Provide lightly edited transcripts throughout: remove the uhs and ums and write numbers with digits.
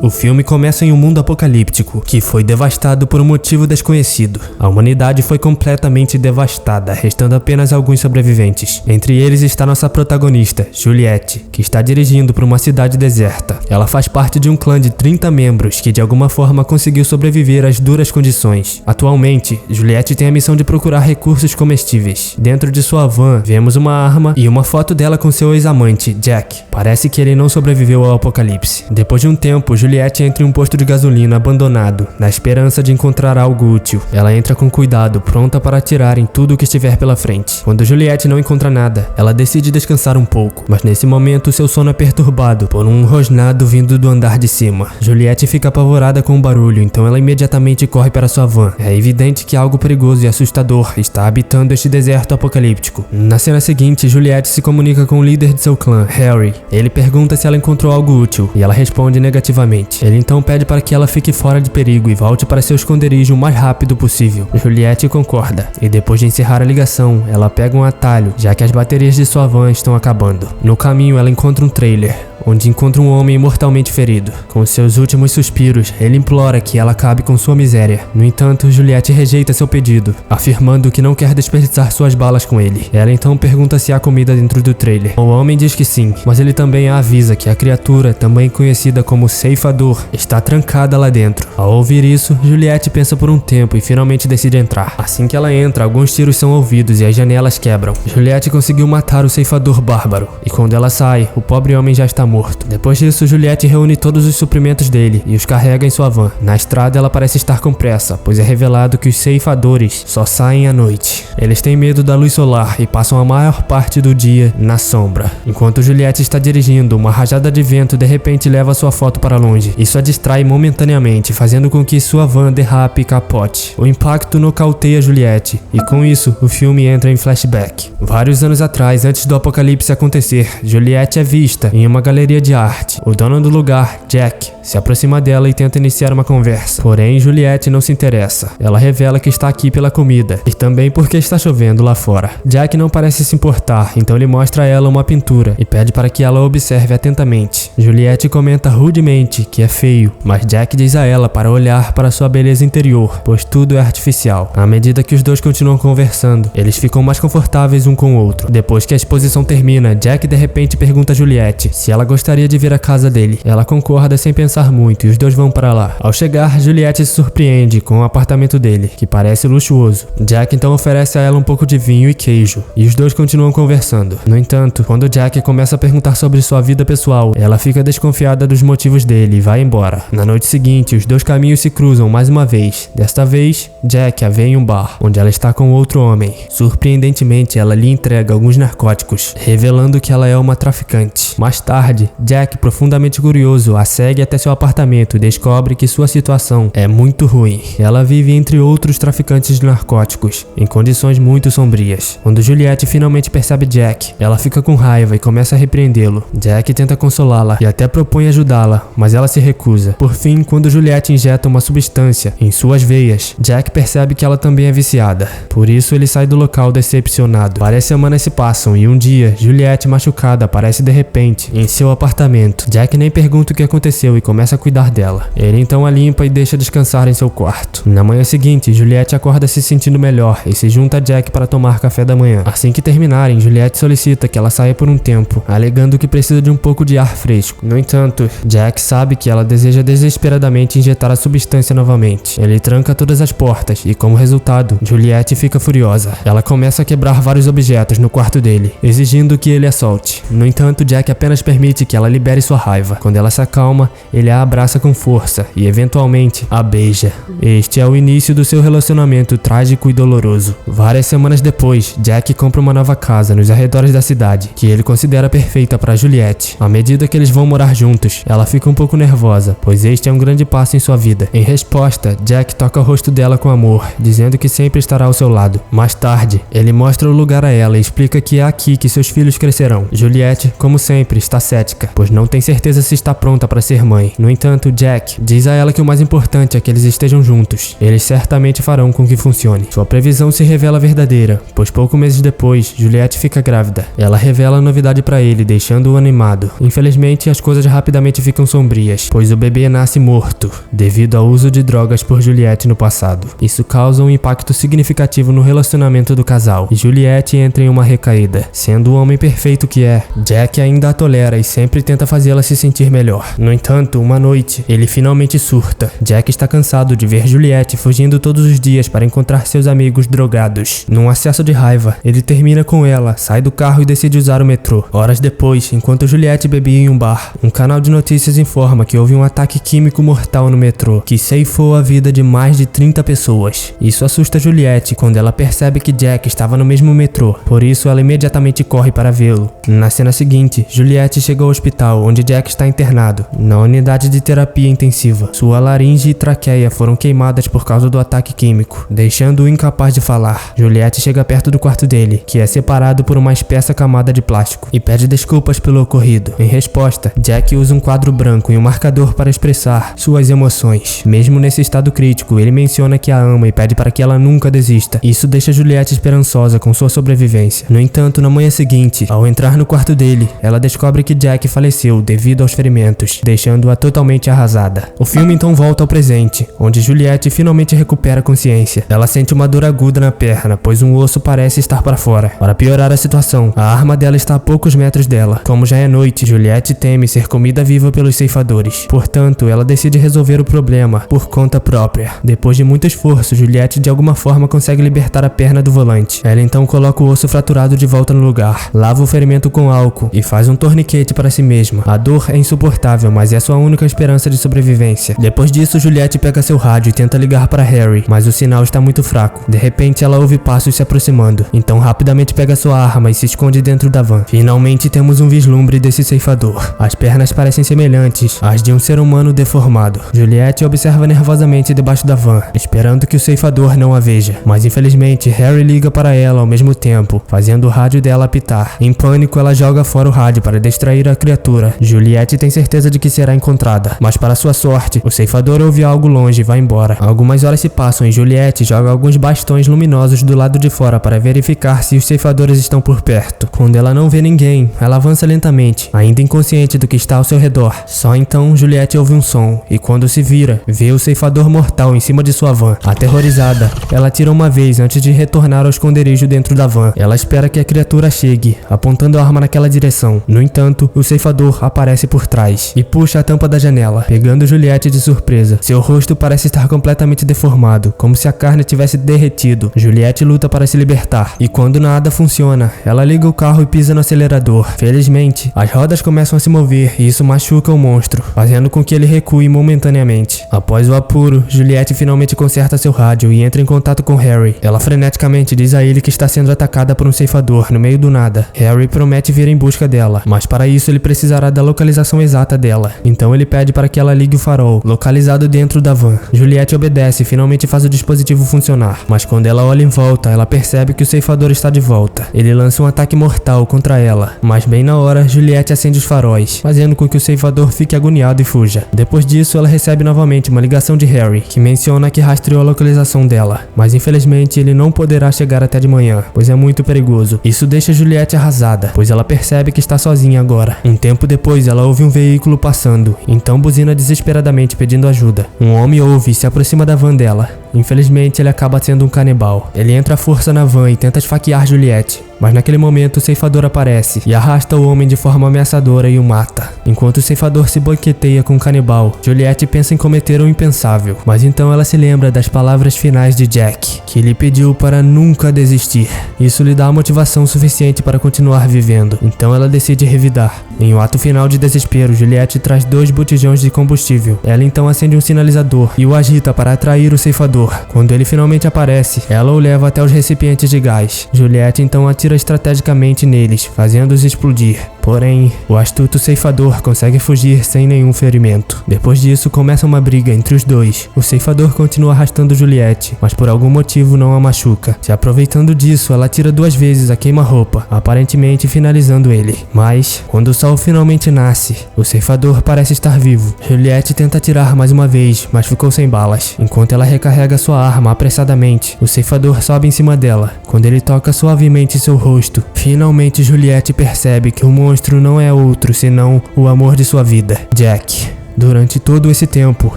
O filme começa em um mundo apocalíptico que foi devastado por um motivo desconhecido. A humanidade foi completamente devastada, restando apenas alguns sobreviventes. Entre eles está nossa protagonista, Juliette, que está dirigindo para uma cidade deserta. Ela faz parte de um clã de 30 membros que de alguma forma conseguiu sobreviver às duras condições. Atualmente, Juliette tem a missão de procurar recursos comestíveis. Dentro de sua van, vemos uma arma e uma foto dela com seu ex-amante, Jack. Parece que ele não sobreviveu ao apocalipse. Depois de um tempo, Juliette entra em um posto de gasolina abandonado, na esperança de encontrar algo útil. Ela entra com cuidado, pronta para atirar em tudo o que estiver pela frente. Quando Juliette não encontra nada, ela decide descansar um pouco, mas nesse momento seu sono é perturbado por um rosnado vindo do andar de cima. Juliette fica apavorada com o barulho, então ela imediatamente corre para sua van. É evidente que algo perigoso e assustador está habitando este deserto apocalíptico. Na cena seguinte, Juliette se comunica com o líder de seu clã, Harry. Ele pergunta se ela encontrou algo útil, e ela responde negativamente. Ele então pede para que ela fique fora de perigo e volte para seu esconderijo o mais rápido possível. Juliette concorda, e depois de encerrar a ligação, ela pega um atalho, já que as baterias de sua van estão acabando. No caminho, ela encontra um trailer, onde encontra um homem mortalmente ferido. Com seus últimos suspiros, ele implora que ela acabe com sua miséria. No entanto, Juliette rejeita seu pedido, afirmando que não quer desperdiçar suas balas com ele. Ela então pergunta se há comida dentro do trailer. O homem diz que sim, mas ele também a avisa que a criatura, também conhecida como ceifador, está trancada lá dentro. Ao ouvir isso, Juliette pensa por um tempo e finalmente decide entrar. Assim que ela entra, alguns tiros são ouvidos e as janelas quebram. Juliette conseguiu matar o ceifador bárbaro, e quando ela sai, o pobre homem já está morto. Depois disso, Juliette reúne todos os suprimentos dele e os carrega em sua van. Na estrada, ela parece estar com pressa, pois é revelado que os ceifadores só saem à noite. Eles têm medo da luz solar e passam a maior parte do dia na sombra. Enquanto Juliette está dirigindo, uma rajada de vento de repente leva sua foto para longe. Isso a distrai momentaneamente, fazendo com que sua van derrape e capote. O impacto nocauteia Juliette, e com isso, o filme entra em flashback. Vários anos atrás, antes do apocalipse acontecer, Juliette é vista em uma galeria de arte. O dono do lugar, Jack, se aproxima dela e tenta iniciar uma conversa. Porém, Juliette não se interessa. Ela revela que está aqui pela comida e também porque está chovendo lá fora. Jack não parece se importar, então ele mostra a ela uma pintura e pede para que ela observe atentamente. Juliette comenta rudemente que é feio, mas Jack diz a ela para olhar para sua beleza interior, pois tudo é artificial. À medida que os dois continuam conversando, eles ficam mais confortáveis um com o outro. Depois que a exposição termina, Jack de repente pergunta a Juliette se ela gostaria de ver a casa dele. Ela concorda sem pensar muito e os dois vão para lá. Ao chegar, Juliette se surpreende com o apartamento dele, que parece luxuoso. Jack então oferece a ela um pouco de vinho e queijo, e os dois continuam conversando. No entanto, quando Jack começa a perguntar sobre sua vida pessoal, ela fica desconfiada dos motivos dele e vai embora. Na noite seguinte, os dois caminhos se cruzam mais uma vez. Desta vez, Jack a vê em um bar, onde ela está com outro homem. Surpreendentemente, ela lhe entrega alguns narcóticos, revelando que ela é uma traficante. Mais tarde, Jack, profundamente curioso, a segue até seu apartamento e descobre que sua situação é muito ruim. Ela vive entre outros traficantes de narcóticos, em condições muito sombrias. Quando Juliette finalmente percebe Jack, ela fica com raiva e começa a repreendê-lo. Jack tenta consolá-la e até propõe ajudá-la, mas ela se recusa. Por fim, quando Juliette injeta uma substância em suas veias, Jack percebe que ela também é viciada. Por isso, ele sai do local decepcionado. Várias semanas se passam e um dia, Juliette, machucada, aparece de repente em seu apartamento. Jack nem pergunta o que aconteceu e começa a cuidar dela. Ele então a limpa e deixa descansar em seu quarto. Na manhã seguinte, Juliette acorda se sentindo melhor e se junta a Jack para tomar café da manhã. Assim que terminarem, Juliette solicita que ela saia por um tempo, alegando que precisa de um pouco de ar fresco. No entanto, Jack sabe que ela deseja desesperadamente injetar a substância novamente. Ele tranca todas as portas e, como resultado, Juliette fica furiosa. Ela começa a quebrar vários objetos no quarto dele, exigindo que ele a solte. No entanto, Jack apenas permite que ela libere sua raiva. Quando ela se acalma, ele a abraça com força e, eventualmente, a beija. Este é o início do seu relacionamento trágico e doloroso. Várias semanas depois, Jack compra uma nova casa nos arredores da cidade, que ele considera perfeita para Juliette. À medida que eles vão morar juntos, ela fica um pouco nervosa, pois este é um grande passo em sua vida. Em resposta, Jack toca o rosto dela com amor, dizendo que sempre estará ao seu lado. Mais tarde, ele mostra o lugar a ela e explica que é aqui que seus filhos crescerão. Juliette, como sempre, está cética cética, pois não tem certeza se está pronta para ser mãe. No entanto, Jack diz a ela que o mais importante é que eles estejam juntos. Eles certamente farão com que funcione. Sua previsão se revela verdadeira, pois poucos meses depois, Juliette fica grávida. Ela revela a novidade para ele, deixando-o animado. Infelizmente, as coisas rapidamente ficam sombrias, pois o bebê nasce morto, devido ao uso de drogas por Juliette no passado. Isso causa um impacto significativo no relacionamento do casal, e Juliette entra em uma recaída. Sendo o homem perfeito que é, Jack ainda a tolera e sempre tenta fazê-la se sentir melhor. No entanto, uma noite, ele finalmente surta. Jack está cansado de ver Juliette fugindo todos os dias para encontrar seus amigos drogados. Num acesso de raiva, ele termina com ela, sai do carro e decide usar o metrô. Horas depois, enquanto Juliette bebia em um bar, um canal de notícias informa que houve um ataque químico mortal no metrô, que ceifou a vida de mais de 30 pessoas. Isso assusta Juliette quando ela percebe que Jack estava no mesmo metrô, por isso ela imediatamente corre para vê-lo. Na cena seguinte, Juliette chega ao hospital, onde Jack está internado, na unidade de terapia intensiva. Sua laringe e traqueia foram queimadas por causa do ataque químico, deixando-o incapaz de falar. Juliette chega perto do quarto dele, que é separado por uma espessa camada de plástico, e pede desculpas pelo ocorrido. Em resposta, Jack usa um quadro branco e um marcador para expressar suas emoções. Mesmo nesse estado crítico, ele menciona que a ama e pede para que ela nunca desista. Isso deixa Juliette esperançosa com sua sobrevivência. No entanto, na manhã seguinte, ao entrar no quarto dele, ela descobre que Jack faleceu devido aos ferimentos, deixando-a totalmente arrasada. O filme então volta ao presente, onde Juliette finalmente recupera a consciência. Ela sente uma dor aguda na perna, pois um osso parece estar para fora. Para piorar a situação, a arma dela está a poucos metros dela. Como já é noite, Juliette teme ser comida viva pelos ceifadores. Portanto, ela decide resolver o problema por conta própria. Depois de muito esforço, Juliette de alguma forma consegue libertar a perna do volante. Ela então coloca o osso fraturado de volta no lugar, lava o ferimento com álcool e faz um torniquete para si mesma. A dor é insuportável, mas é sua única esperança de sobrevivência. Depois disso, Juliette pega seu rádio e tenta ligar para Harry, mas o sinal está muito fraco. De repente, ela ouve passos se aproximando, então rapidamente pega sua arma e se esconde dentro da van. Finalmente temos um vislumbre desse ceifador. As pernas parecem semelhantes às de um ser humano deformado. Juliette observa nervosamente debaixo da van, esperando que o ceifador não a veja. Mas infelizmente, Harry liga para ela ao mesmo tempo, fazendo o rádio dela apitar. Em pânico, ela joga fora o rádio para distrair a criatura. Juliette tem certeza de que será encontrada, mas para sua sorte, o ceifador ouve algo longe e vai embora. Algumas horas se passam e Juliette joga alguns bastões luminosos do lado de fora para verificar se os ceifadores estão por perto. Quando ela não vê ninguém, ela avança lentamente, ainda inconsciente do que está ao seu redor. Só então Juliette ouve um som, e quando se vira, vê o ceifador mortal em cima de sua van. Aterrorizada, ela atira uma vez antes de retornar ao esconderijo dentro da van. Ela espera que a criatura chegue, apontando a arma naquela direção. No entanto, o ceifador aparece por trás e puxa a tampa da janela, pegando Juliette de surpresa. Seu rosto parece estar completamente deformado, como se a carne tivesse derretido. Juliette luta para se libertar, e quando nada funciona, ela liga o carro e pisa no acelerador. Felizmente, as rodas começam a se mover e isso machuca o monstro, fazendo com que ele recue momentaneamente. Após o apuro, Juliette finalmente conserta seu rádio e entra em contato com Harry. Ela freneticamente diz a ele que está sendo atacada por um ceifador no meio do nada. Harry promete vir em busca dela, mas para isso ele precisará da localização exata dela. Então ele pede para que ela ligue o farol, localizado dentro da van. Juliette obedece e finalmente faz o dispositivo funcionar, mas quando ela olha em volta, ela percebe que o ceifador está de volta. Ele lança um ataque mortal contra ela, mas bem na hora, Juliette acende os faróis, fazendo com que o ceifador fique agoniado e fuja. Depois disso, ela recebe novamente uma ligação de Harry, que menciona que rastreou a localização dela, mas infelizmente ele não poderá chegar até de manhã, pois é muito perigoso. Isso deixa Juliette arrasada, pois ela percebe que está sozinha agora. Um tempo depois, ela ouve um veículo passando, então buzina desesperadamente pedindo ajuda. Um homem ouve e se aproxima da van dela. Infelizmente, ele acaba sendo um canibal. Ele entra à força na van e tenta esfaquear Juliette, mas naquele momento o ceifador aparece e arrasta o homem de forma ameaçadora e o mata. Enquanto o ceifador se boicoteia com o canibal, Juliette pensa em cometer o impensável, mas então ela se lembra das palavras finais de Jack, que lhe pediu para nunca desistir. Isso lhe dá a motivação suficiente para continuar vivendo, então ela decide revidar. Em um ato final de desespero, Juliette traz 2 botijões de combustível. Ela então acende um sinalizador e o agita para atrair o ceifador. ceifador. Quando ele finalmente aparece, ela o leva até os recipientes de gás. Juliette então atira estrategicamente neles, fazendo-os explodir. Porém, o astuto ceifador consegue fugir sem nenhum ferimento. Depois disso, começa uma briga entre os dois. O ceifador continua arrastando Juliette, mas por algum motivo não a machuca. Se aproveitando disso, ela atira 2 vezes a queima-roupa, aparentemente finalizando ele. Mas, quando o sol finalmente nasce, o ceifador parece estar vivo. Juliette tenta atirar mais uma vez, mas ficou sem balas. Enquanto ela recarrega sua arma apressadamente, o ceifador sobe em cima dela. Quando ele toca suavemente seu rosto, finalmente Juliette percebe que o monstro não é outro senão o amor de sua vida, Jack. Durante todo esse tempo,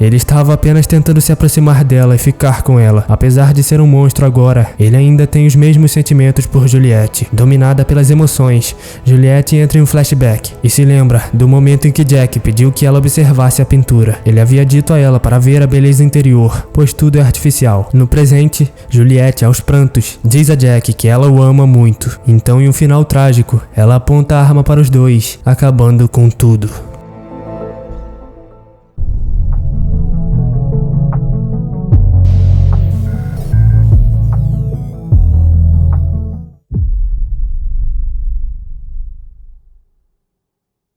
ele estava apenas tentando se aproximar dela e ficar com ela. Apesar de ser um monstro agora, ele ainda tem os mesmos sentimentos por Juliette. Dominada pelas emoções, Juliette entra em um flashback e se lembra do momento em que Jack pediu que ela observasse a pintura. Ele havia dito a ela para ver a beleza interior, pois tudo é artificial. No presente, Juliette, aos prantos, diz a Jack que ela o ama muito. Então, em um final trágico, ela aponta a arma para os dois, acabando com tudo.